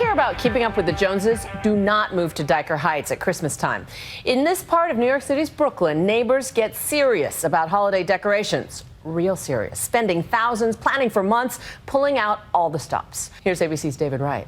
care about keeping up with the Joneses, do not move to Dyker Heights at Christmas time. In this part of New York City's Brooklyn, neighbors get serious about holiday decorations. Real serious. Spending thousands, planning for months, pulling out all the stops. Here's ABC's David Wright.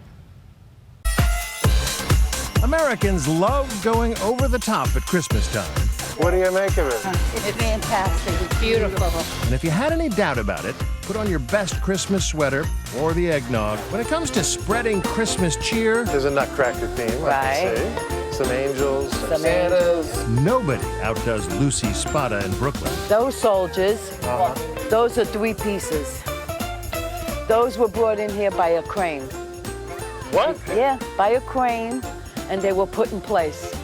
Americans love going over the top at Christmas time. What do you make of it? It's fantastic. It's beautiful. And if you had any doubt about it, put on your best Christmas sweater or the eggnog. When it comes to spreading Christmas cheer, There's a nutcracker theme, I can see. Some angels, some Santas. nobody outdoes Lucy Spada in Brooklyn. Those soldiers, those are 3 pieces. Those were brought in here by a crane. What? Yeah, by a crane, and they were put in place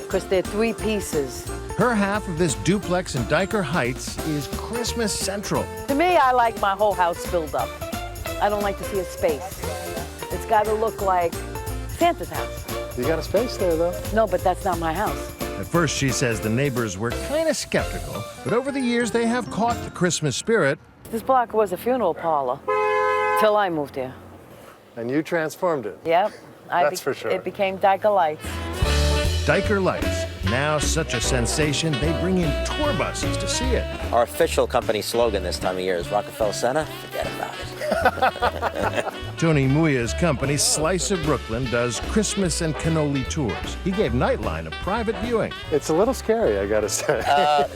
because they're 3 pieces. Her half of this duplex in Dyker Heights is Christmas Central. To me, I like my whole house filled up. I don't like to see a space. It's got to look like Santa's house. You got a space there, though. No, but that's not my house. At first, she says the neighbors were kind of skeptical, but over the years, they have caught the Christmas spirit. This block was a funeral parlor till I moved here. And you transformed it. Yep. That's for sure. It became Dyker Lights. Dyker Lights, now such a sensation, they bring in tour buses to see it. Our official company slogan this time of year is Rockefeller Center, forget about it. Tony Muia's company, Slice of Brooklyn, does Christmas and cannoli tours. He gave Nightline a private viewing. It's a little scary, I gotta say.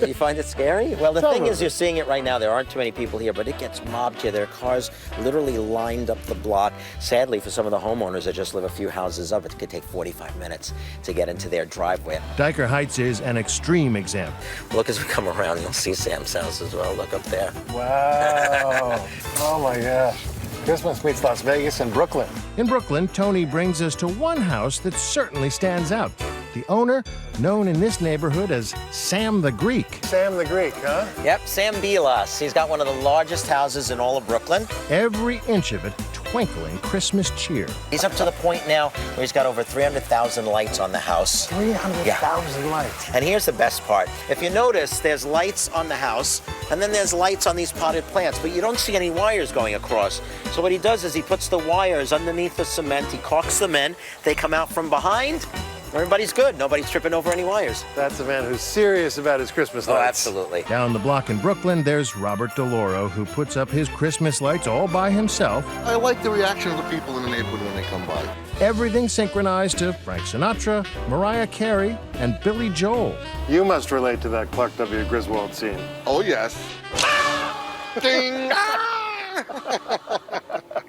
You find it scary? Well, the thing is, you're seeing it right now. There aren't too many people here, but it gets mobbed here. There are cars literally lined up the block. Sadly, for some of the homeowners that just live a few houses up, it could take 45 minutes to get into their driveway. Dyker Heights is an extreme example. Look, as we come around, you'll see Sam's house as well. Look up there. Wow. Oh, my gosh. Christmas meets Las Vegas and Brooklyn. In Brooklyn, Tony brings us to one house that certainly stands out. The owner, known in this neighborhood as Sam the Greek. Sam the Greek, huh? Yep, Sam Bilas. He's got one of the largest houses in all of Brooklyn. Every inch of it twinkling Christmas cheer. He's up to the point now where he's got over 300,000 lights on the house. 300,000 lights. And here's the best part. If you notice, there's lights on the house, and then there's lights on these potted plants, but you don't see any wires going across. So what he does is he puts the wires underneath the cement, he caulks them in, they come out from behind, everybody's good. Nobody's tripping over any wires. That's a man who's serious about his Christmas lights. Oh, absolutely. Down the block in Brooklyn, there's Robert DeLauro, who puts up his Christmas lights all by himself. I like the reaction of the people in the neighborhood when they come by. Everything synchronized to Frank Sinatra, Mariah Carey, and Billy Joel. You must relate to that Clark W. Griswold scene. Oh, yes. Ding!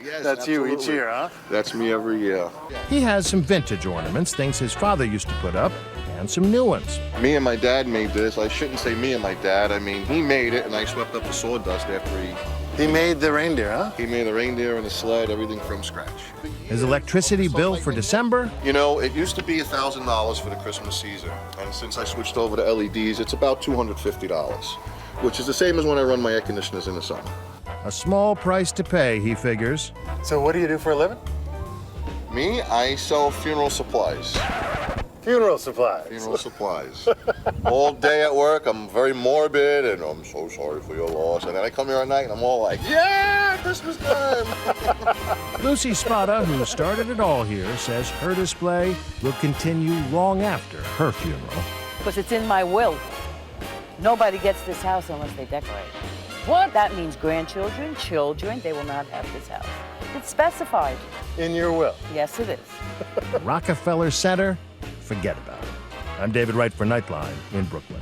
Yes, That's you each absolutely. year, huh? That's me every year. He has some vintage ornaments, things his father used to put up, and some new ones. Me and my dad made this. I shouldn't say me and my dad. I mean, he made it, and I swept up the sawdust after He made the reindeer, huh? he made the reindeer and the sled, everything from scratch. His electricity bill for December, You know, it used to be $1,000 for the Christmas season, and since I switched over to LEDs, it's about $250, which is the same as when I run my air conditioners in the summer. a small price to pay, he figures. So what do you do for a living? Me, I sell funeral supplies. Funeral supplies. Funeral supplies. All day at work, I'm very morbid, and I'm so sorry for your loss. And then I come here at night, and I'm all like, yeah, Christmas time. Lucy Spada, who started it all here, says her display will continue long after her funeral. Because it's in my will. Nobody gets this house unless they decorate. What? That means grandchildren, children, they will not have this house. It's specified. In your will. Yes, it is. Rockefeller Center, forget about it. I'm David Wright for Nightline in Brooklyn.